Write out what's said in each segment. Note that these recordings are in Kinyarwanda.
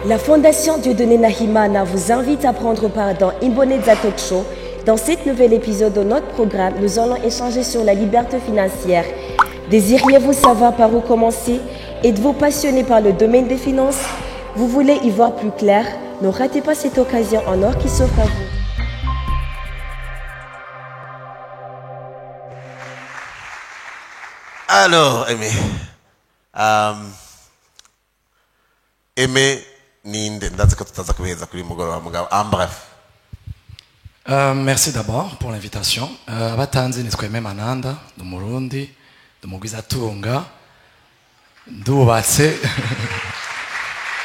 La Fondation Dieudonné Nahimana vous invite à prendre part dans Imboneza Talk Show. Dans cet nouvel épisode de notre programme, nous allons échanger sur la liberté financière. Désiriez-vous savoir par où commencer? Êtes-vous passionné par le domaine des finances? Vous voulez y voir plus clair? Ne ratez pas cette occasion en or qui s'offre à vous. Alors, Aimé. Aimé, ninde ndazi ko tutaza kubiheza kuri mugoroba mugabo. En bref. Merci d'abord pour l'invitation. Abatanzi nitwa Aimé Mananda, ndi Murundi, ndi mugwizatunga, ndubatse,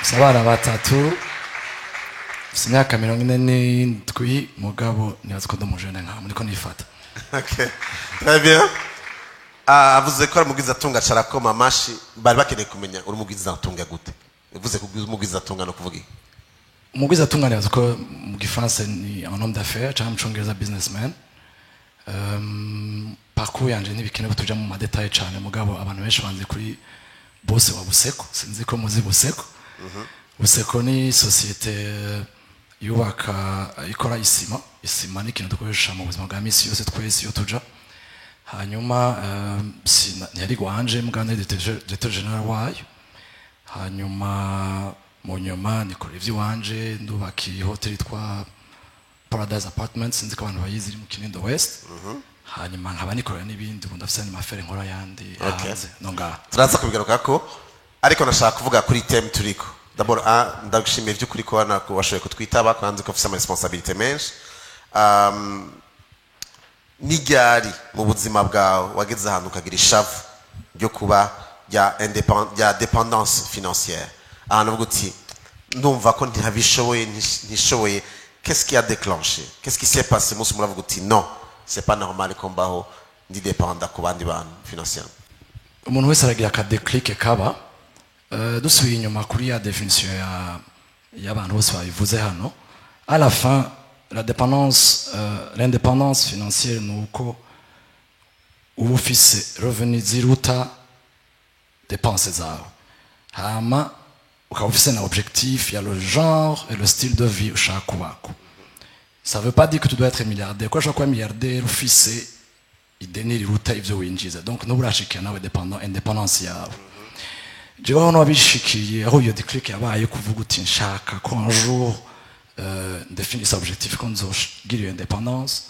mfise abana batatu, mfise imyaka 47 mugabo nibaza ko ndi umujene nka niko nifata. Ok, très bien. Avuze ko ari mugwizatunga carakoma amashi bari bakeneye kumenya uri mugwizatunga gute. Uvuze ko mugwizatunga no kuvuga iki? Mugwizatunga nibaza ko mu gifaransa ni un homme d'affaires cyangwa mucongereza businessman. Parcours yanje ntibikenewe tuja mu madetail cyane mugabo abantu benshi banze kuri bose wa Buseko, sinzi ko muzi Buseko. Buseko ni societe yubaka ikora isima ni ikintu dukoresha mu buzima bwa misi yose twese iyo tuja. Hanyuma ntiyari gwanje mugane directeur general wayo. Hanyuma mu nyuma nikora ivy'iwanje ndubaki hotel yitwa Paradise Apartments, sinzi ko abantu bayizi iri mu Kinindo West. Hanyuma nkaba nikorera n'ibindi ubu ndafise n'amafere nkora yandi hanze no ngaha. Turaza kubigarukako ariko nashaka kuvuga kuri theme turiko. D'abord ndagushimiye by'ukuri ko bana ko washoboye kutwitaba kwanze ko ufise ama responsabilité menshi. Nigari mu buzima bwawe wageze ahantu ukagira ishavu ryo kuba ya dépendance financière. Ahantu uvuga uti ndumva ko ntishoboye. Qu'est-ce qui a déclenché? Qu'est-ce qui s'est passé? Musi muravuga uti non, c'est pas normal ko mbaho ndi dépendant ku bandi bantu financièrement. Umuntu wese aragira ka déclic kaba dusubiye inyuma kuri ya définition y'abantu bose bayivuze hano. À la fin l'indépendance financière nuko uba ufise revenu ziruta dépenses zawe. Hama ukaba ufise na objectif, il y a le genre et le style de vie ushaka kubako. Ça veut pas dire que tu dois être milliardaire. Quoi ushaka kuba milliardaire ufise ideni riruta ivyo winjiza. Donc nubu urashikira nawe indépendance yawe. Jewe hano wabishikiye aho iyo déclic yabaye kuvuga uti nshaka ko un jour définir cet objectif qu'on nzogira iyo indépendance.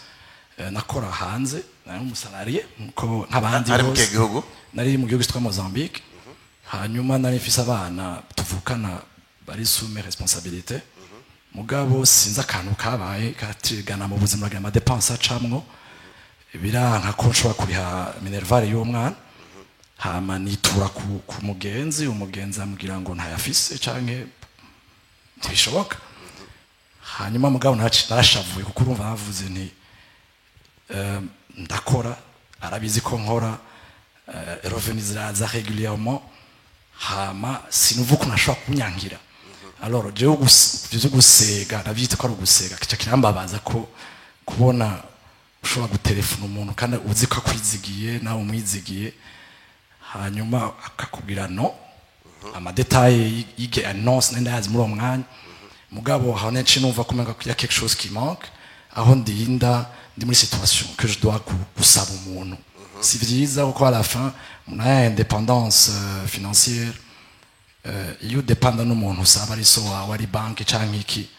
Nakora hanze nari umusalarié ko nk'abandi bose. Nari mu gihugu cyitwa Mozambique. Hanyuma nari mfise abana tuvukana bari sous mes responsabilités. Mugabo sinza akantu kabaye katigana mu buzima bwa amadepense acamwo. Biranka ko nshobora kuriha minervare y'umwana. Hama nitura ku umugenzi amubwira ngo ntayafise canke ntibishoboka. Hanyuma mugabo narashavuye kuko urumva navuze nti ndakora arabizi ko nkora revenus ziraza régulièrement. Hama sinuvuga nashobora kunyangira. Alors je gusega navyita ko ari gusega kica kirambabaza ko kubona ushobora gutelefona umuntu kandi uzi ko akwizigiye nawe umwizigiye hanyuma akakubwira no ama détails yige annonce n'indazi muri umwanya mugabo aho nenshi numva ko menga kuya quelque chose qui manque aho ndi muri situation que je dois gusaba umuntu. Si vyiza uko à la fin on a indépendance financière iyo dépendant n'umuntu usaba ari so wawe ari banque canke iki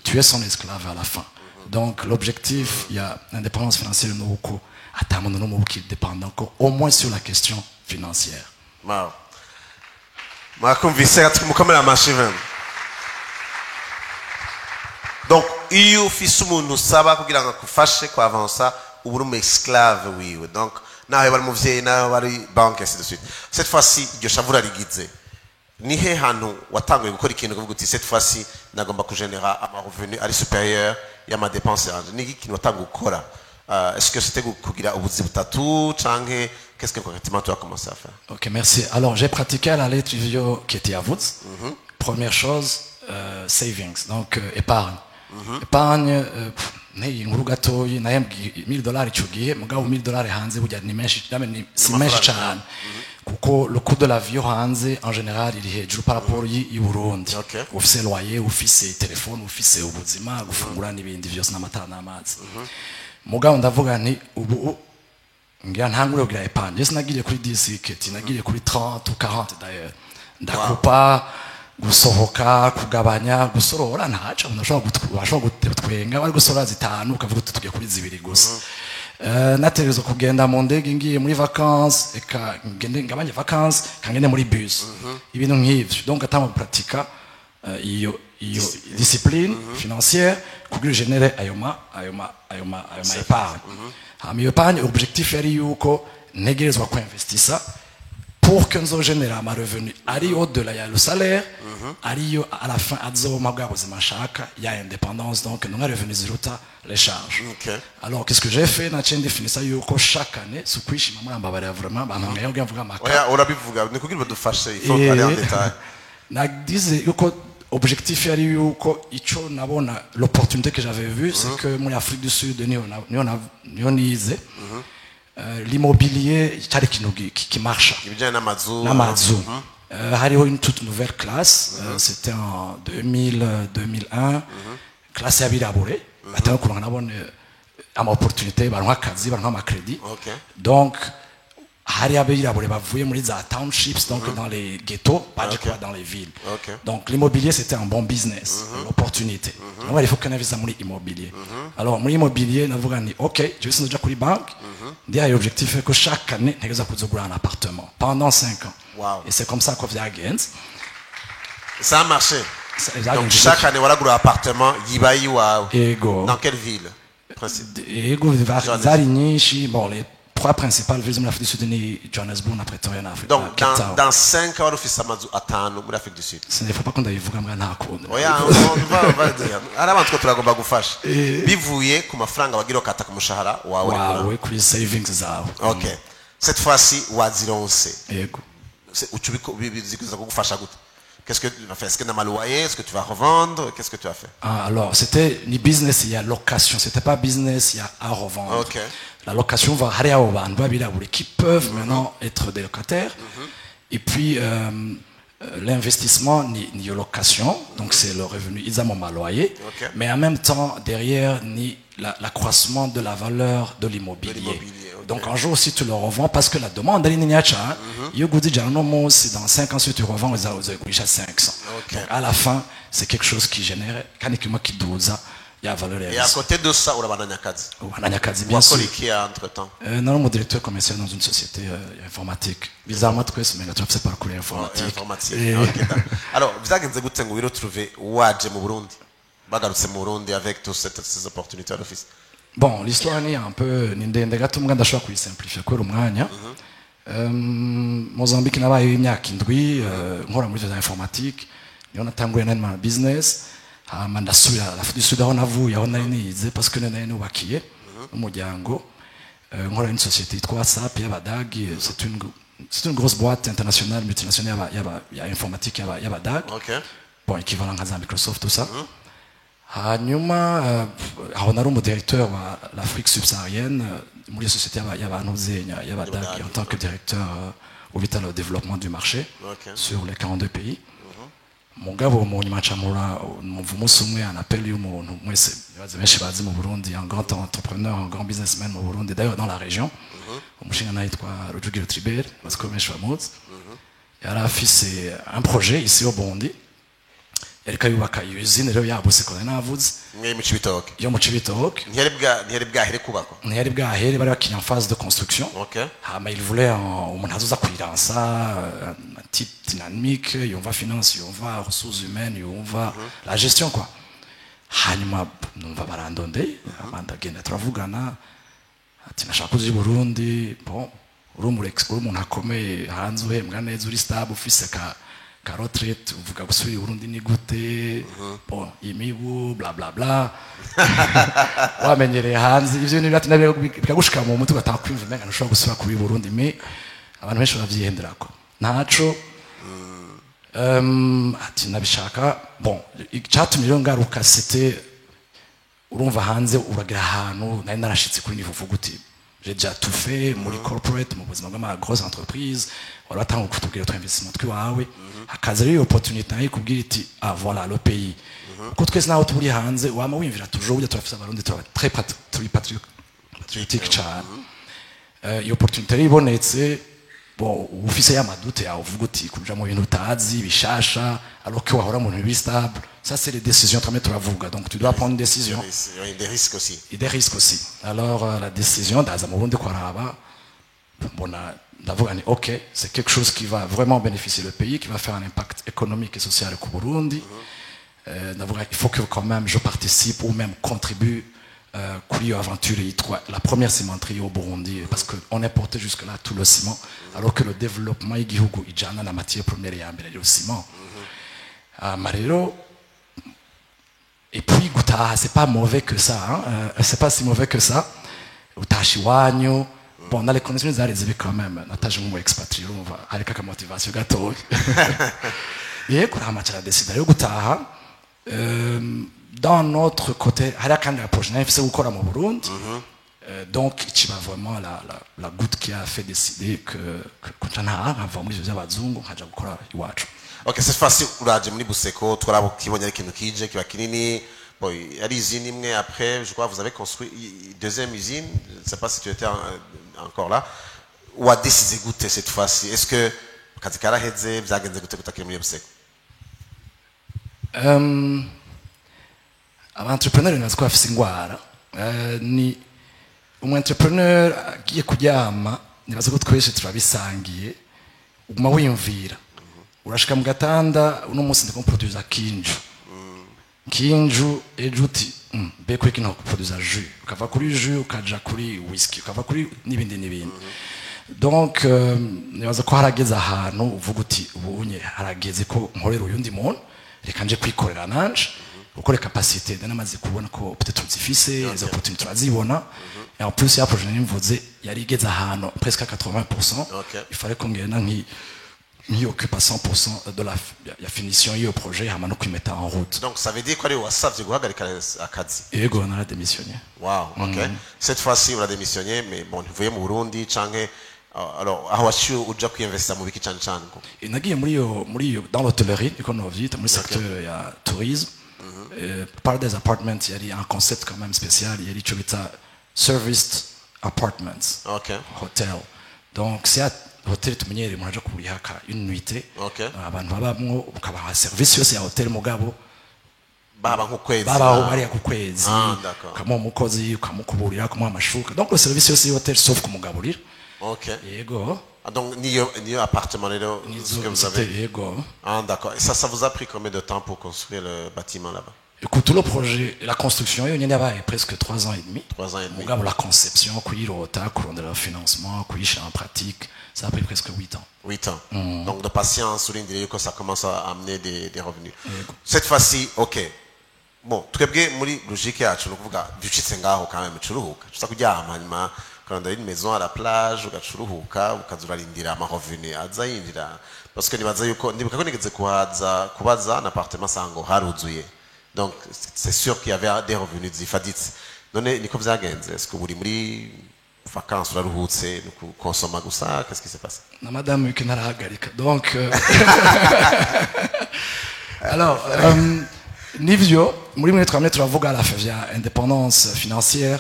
tu es son esclave à la fin. Donc l'objectif il y a l'indépendance financière nuko atamuntu no mubuki dépendant ko au moins sur la question financière. Wow. Mwakumvise ati mukomera amashiven. Donc iyo ufise umuntu usaba kugira ngo akufashe kwa avancer ubu uri esclave wiwe. Donc nawe bari muvyeyi nawe bari banque ainsi de suite. Cette fois-ci iryo shavura rigize nihe hantu watanguye gukora ikintu kuvuga uti cette fois-ci nagomba kugenera ama revenu ari supérieur ya ma dépense yanje. Ni ikintu watanguye gukora? Est-ce que c'était kugira ubuzi butatu canke qu'est-ce que concrètement tu as commencé à faire? OK, merci. Alors j'ai pratiqué à la lettre qui était à vous. Première chose savings, donc épargne. Épargne nteye inkuru gatoyi nahembwe $1000 icyo gihe mugabo $1000 hanze burya ni menshi si menshi cyane kuko le coût de la vie hanze en général iri hejuru par rapport y'u Burundi ufise loyer ufise telefone ufise ubuzima gufungura n'ibindi byose n'amatara n'amazi mugabo ndavuga nti ubu ngira ntangure kugira épargne sinagiriye kuri 10 keti nagiriye kuri 30 ou 40 d'ailleurs ndakupa gusohoka kugabanya gusorora ntaca unashobora gutwenga bari gusorora zitanu ukavuga tugiye kuri zibiri gusa nategerezo kugenda mu ndege ngiye muri vacances eka ngabanye vacances kangene muri bus ibintu nk'ivyo donc atama pratika iyo discipline financière kugira générer ayoma épargne hama iyo épargne objectif yari yuko ntegerezwa ko investissa pour que nzo générer ma revenu ari au-delà ya le salaire ari à la fin azoma bwa buzima nshaka ya indépendance donc non revenu ziruta les charges alors qu'est-ce que j'ai fait na chaîne définir ça yuko chaque année su kwishima muri ambabare vraiment bamwe yo mvuga maka oya urabivuga ni kugira badufashe il faut aller en détail na dize yuko objectif yari yuko ico nabona l'opportunité que j'avais vue c'est que muri Afrique du Sud niyo nize l'immobilier cyari kintu qui marche ibijyanye n'amazu hariho une toute nouvelle classe c'était en 2001 classe y'abirabure batanga kuronka nabone ama opportunité baronka akazi baronka ama crédit donc hari abirabure bavuye muri za townships donc dans les ghettos pas du quoi dans les villes donc l'immobilier c'était un bon business l'opportunité donc il faut qu'on investisse muri immobilier alors muri immobilier navuga ni OK je vais sinja kuri banque ndiye objectif que chaque année ntegeza kuzogura un appartement pendant 5 ans et c'est comme ça qu'on vient against ça a marché donc chaque année waragura appartement yibayi wawe dans quelle ville ego zari nyinshi bon les trois principales villes de l'Afrique du Sud ni Johannesburg na Pretoria na Afrique. Donc dans 5 ans office amazu atanu muri Afrique du Sud. Ce n'est pas qu'on ndabivuga mbwa ntakunda. Oya on va dire. Arabantu ko turagomba gufasha. Bivuye ku mafaranga bagira kata ku mushahara wawe. Wawe kuri savings zawe. OK. Cette fois-ci wazironse. Yego. Ucubiko bizikuza kugufasha gute? Qu'est-ce que tu vas faire? Est-ce que tu as mal loyer? Est-ce que tu vas revendre? Qu'est-ce que tu as fait? Alors, c'était ni business, il y a location. C'était pas business, il y a à revendre. OK. La location va aller à Oban, qui peuvent maintenant être des locataires. Et puis, l'investissement ni location, donc c'est le revenu, ils ont mon loyer. Mais en même temps, derrière, ni l'accroissement de la valeur de l'immobilier. Donc un jour, si tu le revends, parce que la demande, c'est dans 5 ans, si tu revends, ils ont 500. Donc à la fin, c'est quelque chose qui génère, il y a valeur. Et à côté de ça, on a Bananyakazi, bien sûr. Entre-temps. Non, mon directeur commercial dans une société informatique. Bizarrement, tu sais pas quoi informatique. Alors, vous avez retrouvé Wadje mu Burundi. Bagarutse mu Burundi avec toutes ces opportunités à l'office. Bon, l'histoire ni un peu ndende gato mbwa ndashobora kuyisimplifier kwera umwanya. Mozambique nabaye imyaka indwi nkora muri za informatique. Niyo natanguye na business. Hama ndasubira Afrique du Sud aho navuye aho nari nize parce que nari nubakiye umuryango nkora une société yitwa SAP y'abadagi c'est une grosse boîte internationale multinationale ya informatique y'abadagi. Bon, équivalent nka za Microsoft tout ça. Hanyuma aho nari umudirecteur wa l'Afrique subsaharienne muri société y'abantu zenya y'abadagi en tant que directeur au vital développement du marché sur les 42 pays. Mugabo mu nyuma camura umunsi umwe un appel y'umuntu mwese baze benshi bazi mu Burundi un grand entrepreneur un grand businessman mu Burundi d'ailleurs dans la région umushinga nayitwa Rujugiro Tribert parce que benshi bamuzi yari afise un projet ici au Burundi yareka yubaka usine rero yabuse ko navuze mu Cibitoke yo mu Cibitoke ntiyari bwahere kubako ntiyari bwahere bari bakiri en phase de construction hama il voulait umuntu azoza kwiransa un type dynamique yumva finance yumva ressources humaines yumva la gestion quoi hanyuma numva barandonde amanda genda turavugana ati nashaka kuzi Burundi bon uri umuntu akomeye hanze uhembwa neza uri stable ufise ka retraite uvuga gusubira Burundi ni gute bon imibu bla bla bla wamenyereye hanze ivyo ni byatinabye bikagushika mu mutwe utakwimva menga nshobora gusubira kuri Burundi mais abantu benshi bavyihenderako ntaco ati nabishaka bon icyatumye rero ngaruka c'était urumva hanze uragira ahantu nari narashitse kuri niveau uvuga uti j'ai déjà tout fait muri corporate mu buzima bw'ama grosse entreprise wari watanga kutubwira twa investissement twiwawe hakaza rero opportunité nayo kubwira iti ah voilà le pays kuko twese naho turi hanze wama wimvira toujours ujya turafise abarundi très patriotique cyane iyo opportunité ibonetse bon ufise y'amadute yawe uvuga uti kuja mu bintu utazi bishasha alors que wahora mu bintu stable ça c'est les décisions très turavuga donc tu dois prendre une décision il y a des risques aussi et des risques aussi alors la décision d'aza mu Burundi kwaraba mbona ndavuga ni OK c'est quelque chose qui va vraiment bénéficier le pays qui va faire un impact économique et social au Burundi ndavuga il faut que quand même je participe ou même contribue kuri iyo aventure yitwa la première cimenterie au Burundi parce que on importait jusque là tout le ciment alors que le développement y'igihugu ijana na matière première ya mbere le ciment marero et puis gutaha c'est pas mauvais que ça hein? C'est pas si mauvais que ça utashi wanyu bon dans les conditions zari zibi quand même nataje mu expatrié umva areka ka motivation gatoya yego ramachara décider yo gutaha dans notre côté hariya kandi approche nafise gukora mu Burundi donc tu vas vraiment la goutte qui a fait décider que ntana ava muri ivyo by'abazungu nkaja gukora iwacu. Ok, cette fois-ci uraje muri Buseko twarabo kibonye ari ikintu kije kiba kinini bon ari usine imwe après je crois vous avez construit deuxième usine je sais pas si tu étais encore là ou a décidé goûter cette fois-ci est-ce que kazi karaheze byagenze gute gutakira muri Buseko abantrepreneur nazo ko afise ingwara ni entrepreneur agiye kuryama nibaza ko twese turabisangiye uguma wiyumvira urashika mu gatanda uno munsi ndiko producer kinju ejuti be ko ikino producer jus ukava kuri jus ukaja kuri whisky ukava kuri nibindi donc nibaza ko harageze ahantu uvuga uti ubunye harageze ko nkorera uyundi muntu reka nje kwikorera nanje uko les capacités d'anamazi kubona ko peut-être zifise les opportunités turazibona et en plus ya projet nimvuze yari igeze ahantu presque à 80%. Il fallait qu'on gagne ni occupe à 100% de la finition du projet à mano mettre en route. Donc ça veut dire quoi les wasaf guhagarika akazi yego on a démissionné. Wow, OK. Cette fois-ci on a démissionné mais bon vous voyez mu Burundi canke alors aho washu uja kwinvestir mu biki cyane cyane ko nagiye muri yo dans l'hôtellerie iko novite muri secteur ya tourisme. Par des appartements il y a un concept quand même spécial il y a ico bita serviced apartments. OK. Hotel. Donc c'est hotel tumenyere munaje kurihaka une nuitée. Abantu babamwo ukabaha service yose ya hotel mugabo baba nkukwezi baba bari ku kwezi kamo umukozi ukamukuburira kumuha amashuka donc le service yose hotel sauf kumugaburira. OK. Yego. Donc ni appartement là ce que vous avez. Yego. Ah d'accord. Et ça vous a pris combien de temps pour construire le bâtiment là-bas? Écoute, tout le projet, la construction, il y en avait presque 3 ans et demi. 3 ans et demi. La conception, le financement, en pratique, ça a pris presque 8 ans. 8 ans. Donc de patience, que ça commence à amener des revenus. Cette fois-ci, OK. Bon, tout est muri logique yacu no kuvuga ducitse ngaho quand même curuhuka. Tuza kuryama hanyuma quand une maison à la plage ugacuruhuka ukazurarindira ama revenu aza yinjira parce que nibaza yuko ndibuka ko nigeze kubaza un appartement sango haruzuye. Donc c'est sûr qu'il y avait des revenus zifaditse. None niko vyagenze est-ce que buri muri vacances uraruhutse no consommer gusa qu'est-ce qui s'est passé? Na madame que narahagarika. Donc alors nivyo muri mwe twamwe turavuga la vya indépendance financière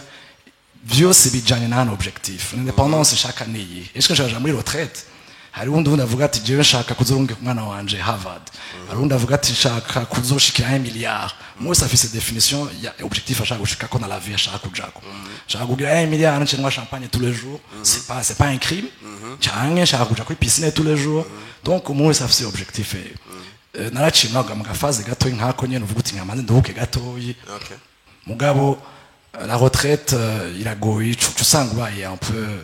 byose bijanye na objectif. L'indépendance chaque année. Est-ce que j'ai muri retraite? Hari undi avuga ati jewe nshaka kuzurunga umwana wanje Harvard. Hari undi avuga ati nshaka kuzoshikira 1 milliard. Moi ça fait cette définition, il y a objectif ashaka gushika ko na la vie ashaka kujako. Nshaka kugira 1 milliard nchanywa champagne tous les jours, c'est pas un crime. Change nshaka kuja kuri piscine tous les jours. Donc moi ça fait objectif. Naracinaga mu phase gato nkako nyene uvuga uti nkamanze nduhuke gatoyi. OK. Mugabo la retraite iragoye usanga ubaye un peu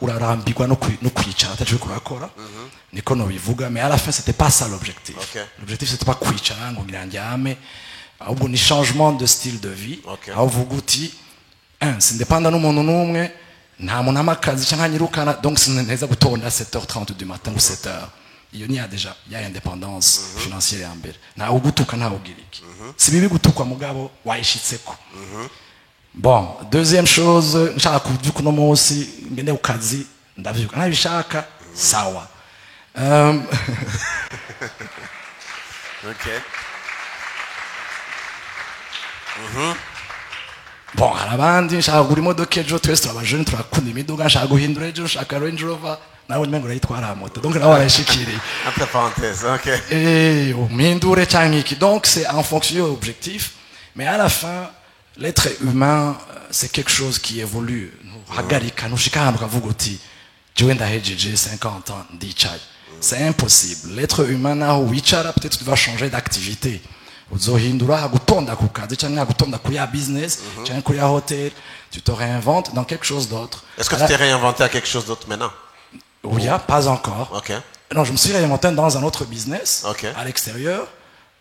urarambirwa no kwicara ataje kurakora niko no bivuga mais à la fin c'était pas ça l'objectif. L'objectif c'était pas kwicara ngo ngirandyame ahubwo ni changement de style de vie aho uvuga uti sindepanda n'umuntu n'umwe nta muntu amakazi cyangwa nyirukana donc sineza gutonda 7h30 du matin ou 7h iyo ni déjà ya independance financière ya mbere ntawe ugutuka ntawe ugira iki si bibi gutukwa mugabo wayishitseko. Bon, deuxième chose nshaka kuvyuka uno munsi ngende ku kazi ndavyuka nabishaka sawa. Okay. Bon, hari abandi nshaka kugura imodoka ejo, twese turabajene turakunda imiduga, nshaka guhindura ejo, nshaka Range Rover, nawe nyine ngo urayitwara moto, donc nawe warayishikiriye. Entre parenthèses, ok. Et umhindure cyangwa iki, donc c'est en fonction de l'objectif, mais à la fin, l'être humain, c'est quelque chose qui évolue. Hagarika, nushika ahantu ukavuga uti, jewe ndahejeje 50 ans ndicaye. C'est impossible. L'être humain naho wicara, peut-être tu vas changer d'activité. Uzohindura gutonda ku kazi cyangwa gutonda ku ya business cyangwa ku ya hotel, tu te réinventes dans quelque chose d'autre. Est-ce que tu t'es réinventé à quelque chose d'autre maintenant? Oui, pas encore. Ok. Non, je me suis réinventé dans un autre business Okay. à l'extérieur.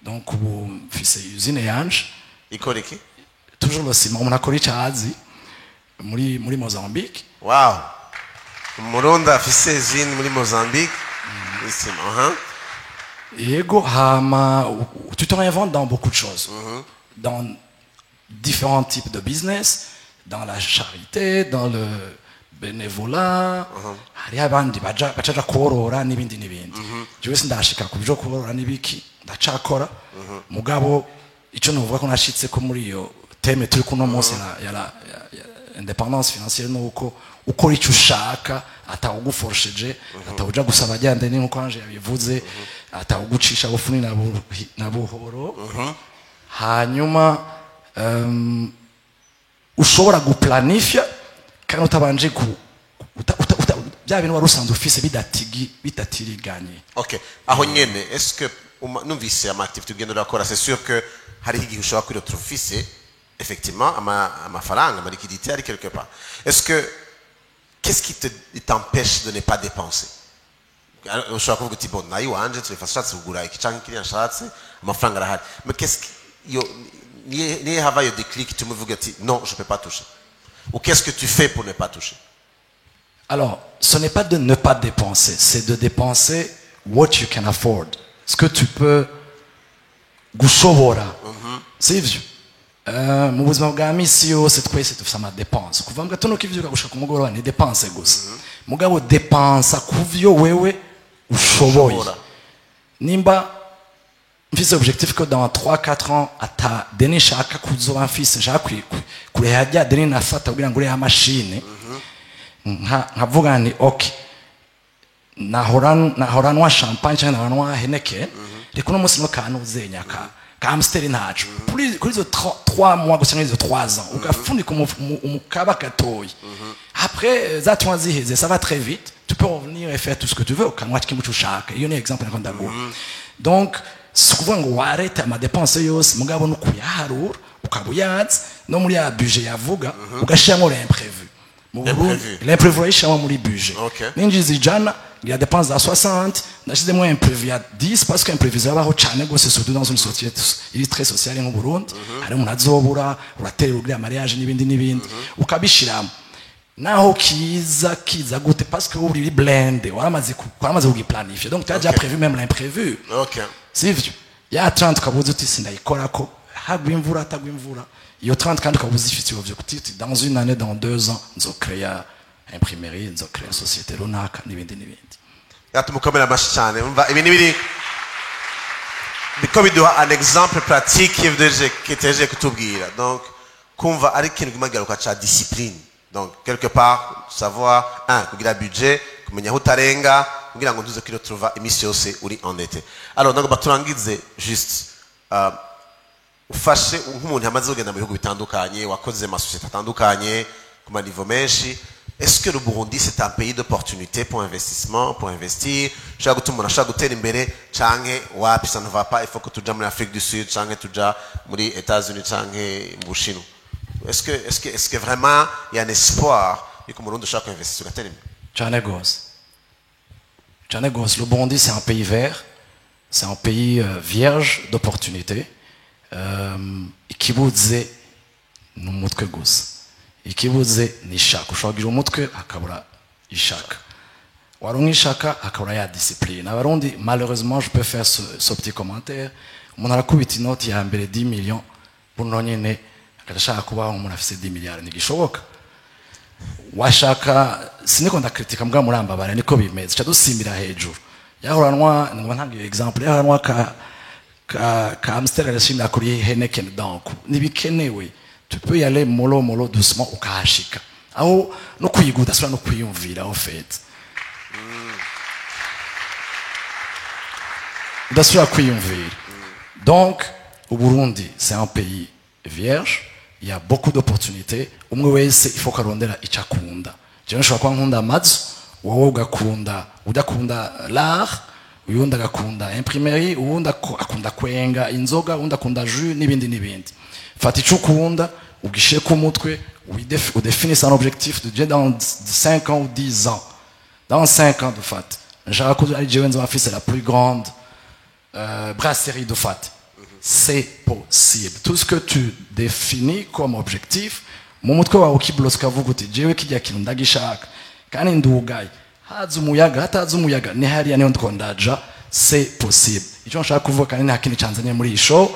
Donc c'est usine Yanj, ikora iki? toujours le ciment, on a collé Chazi muri Mozambique. Wow. Umurundi afise izine muri Mozambique. Isima, Ego hama, tu te réinventes dans beaucoup de choses, dans différents types de business, dans la charité, dans le bénévolat. Hari abandi baja korora n'ibindi n'ibindi. Jewe sindashika ku byo korora n'ibiki ndacakora. Mugabo ico novuga ko nashitse ko muri iyo teme turi kuno munsi ya la independance financière nuko ukora icyo ushaka atawuguforsheje atawuja gusaba ajyande nkuko anje yabivuze atawugucisha bufuni na buhoro hanyuma ushobora guplanifya kandi utabanje bya bintu wari usanzwe ufise bidatiriganye. Ok. Aho nyene, est-ce que numvise amaactivité ugenda urakora, c'est sûr que hari igihe ushobora kwirotira ufise effectivement amafaranga ama liquidité ari quelque part. Est-ce que qu'est-ce qui t'empêche de ne pas dépenser? Ushobora kuvuga uti bon nayo wanje turifashatse kugura iki canke kiriya nshatse amafaranga arahari, mais qu'est-ce ni hava yo déclic tu me vuga uti non je peux pas toucher, ou qu'est-ce que tu fais pour ne pas toucher? Alors, ce n'est pas de ne pas dépenser, c'est de dépenser what you can afford, ce que tu peux gushobora. C'est vieux. Mu buzima bwa misi yose twese dufite amadepense kuva mu gatondo kivyuka gushaka umugoroba ni depense gusa, mugabo depensa kuvyo wewe ushoboye. Nimba mfise objectif que dans 3-4 ans ata deni shaka kuzoba mfise shaka kure hajya deni nafata kugira ngo ure ya machine nkavuga ni okay nahoranwa champagne cyangwa nahoranwa Heineken reko no musi no kanuzenya ka Amstel ntacu kuri zo 3 mois gusa n'izo 3 ans ugafunika umukaba katoyi. Après za twanziheze ça va très vite, tu peux revenir et faire tout ce que tu veux ukanwa kimwe ushaka. Iyo ni exemple nakunda go. Donc souvent ngo wareta ama dépenses yose mugabo no kuyaharura ukabuyaza no muri ya budget yavuga ugashiramo l'imprévu. L'imprévu ishamo muri budget. Ninjiza ijana il y a dépenses à 60, j'ai moins imprévu à 10 parce qu'un préviseur va rechane c'est surtout dans une société il est très sociale en Burundi, hari umuntu azobura uratera urugire mariage n'ibindi ukabishiramo naho kiza gute parce que uri blend waramaze kugiplanifier, donc tu as déjà prévu même l'imprévu. OK. C'est vieux. Il y a 30 kabuze uti sindayikora ko hagwa imvura atagwa imvura iyo 30 kandi kabuze ifite objectif dans une année, dans 2 ans nzo créer imprimerie, nzo créer société runaka n'ibindi. Yatumukomera amashi cyane umva ibi nibiri biko biduha un exemple pratique qui était kutubwira, donc kumva ari kintu kimagaruka cha discipline, donc quelque part savoir kugira budget kumenya hutarenga kugira ngo ntuze kwirotruva imisi yose uri endetté. Alors donc baturangize juste ufashe nk'umuntu yamaze kugenda mu bihugu bitandukanye wakoze ma société atandukanye ku maniveau menshi. Est-ce que le Burundi c'est un pays d'opportunité pour investissement, pour investir? Shaka gutuma nashaka gutera imbere canke wapi ça ne va pas, il faut que tuja muri Afrique du Sud canke tuja muri États-Unis canke mu Bushinwa? Est-ce que vraiment il y a un espoir yuko Burundi ushaka investir ugatera imbere? Cane gose. Le Burundi c'est un pays vert, c'est un pays vierge d'opportunités. Ikibuze n'umutwe gusa. Ikibuze ni ishaka, ushobora kugira umutwe akabura ishaka. waronka ishaka akabura ya discipline. Abarundi malheureusement je peux faire ce petit commentaire, umuntu arakubita inoti ya mbere 10 millions buno nyene agashaka kubaho umuntu afise 10 miliyari ntigishoboka. Washaka siniko ndakritika mbwa murambabara niko bimeze cha dusimbira hejuru yahoranwa ngo ntangiye example yahoranwa ka Amstel arashimira kuri Heineken donc nibikenewe tu peux y aller mollo doucement ukahashika aho no kuyiguda sura no kwiyumvira en fait udasura kwiyumvira. Donc au Burundi c'est un pays vierge, il y a beaucoup d'opportunités. Umwe wese ifo karondera icakunda. Je nshobora kwa nkunda amazu, wowe ugakunda udakunda l'art, uyunda agakunda imprimerie, uwunda akunda kwenga inzoga, uwunda akunda jus n'ibindi. Fata icukunda, ugishe ku mutwe, udéfinisse un objectif de dans 5 ans ou 10 ans. Dans 5 ans de fait. Nshaka ko ari jewe nzaba mfise la plus grande brasserie de fait. C'est possible. Tout ce que tu définis comme objectif, mu mutwe wawe ukibloska vuga uti jewe kijya kintu ndagishaka kandi ndugaye haza umuyaga hataza umuyaga ni hariya niho ndkondaja, c'est possible. Icyo nshaka kuvuga kandi nta kintu canzanye muri show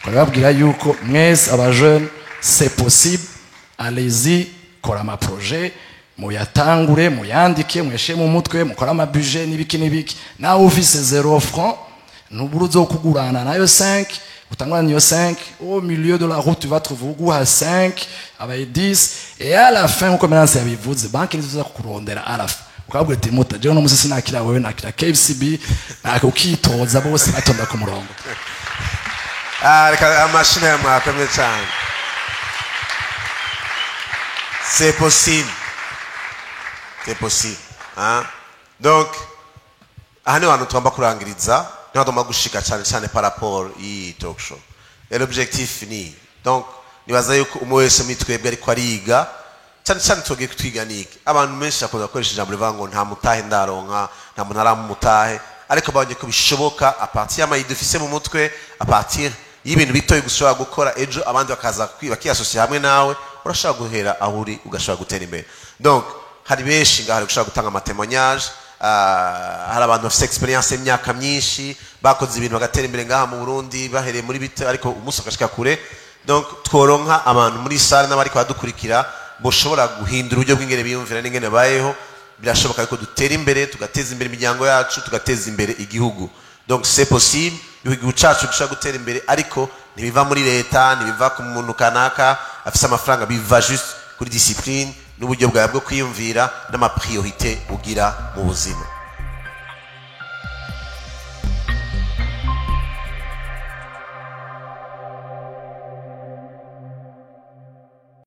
ko babwira yuko mwese aba jeune c'est possible, allez-y, kora ma projet muyatangure muyandike mweshe mu mutwe mukora ama budget nibiki nawe ufise 0 francs nuburuzo kugurana nayo 5 utangana niyo 5 au milieu de la route tu vas trouver ugu à 5 avec 10 et à la fin uko menanse yabivuze banki nizoza kukurondera à la fin ukabwe ati muta je no musisi nakira wewe nakira KFCB ukitoza bose batonda ku murongo. Reka amashine ya mwakomye cyane. C'est possible. C'est possible. Hein? Donc ahani wantu tugomba kurangiriza niho tugomba gushika cyane par rapport iyi talk show. Et l'objectif ni donc nibaza yuko umwe wese mitwebwe ariko ariga cyane tugiye kutwiga niki. Abantu menshi akunda gukoresha ijambo rivuga ngo nta mutahe ndaronka nta muntu aramutahe ariko babonye ko bishoboka a partir y'amayidi ufise mu mutwe a partir y'ibintu bitoye gushobora gukora ejo abandi bakaza bakiyasosiye hamwe nawe urashaka guhera aho uri ugashobora gutera imbere. Donc hari benshi ngahari gushaka gutanga amatémoignage hari abantu bafite experience y'imyaka myinshi bakoze ibintu bagatera imbere ngaha mu Burundi bahereye muri bite ariko umunsi akashika kure. Donc tworonka abantu muri salle n'abari kwadukurikira boshobora guhindura uburyo bw'ingene biyumvira n'ingene bayeho birashoboka ko dutera imbere tugateza imbere imiryango yacu tugateza imbere igihugu. Donc c'est possible igihugu cyacu gishobora gutera imbere ariko ntibiva muri leta ntibiva ku muntu kanaka afise amafaranga biva juste kuri discipline n'uburyo bwawe bwo kwiyumvira n'ama priorité ugira mu buzima.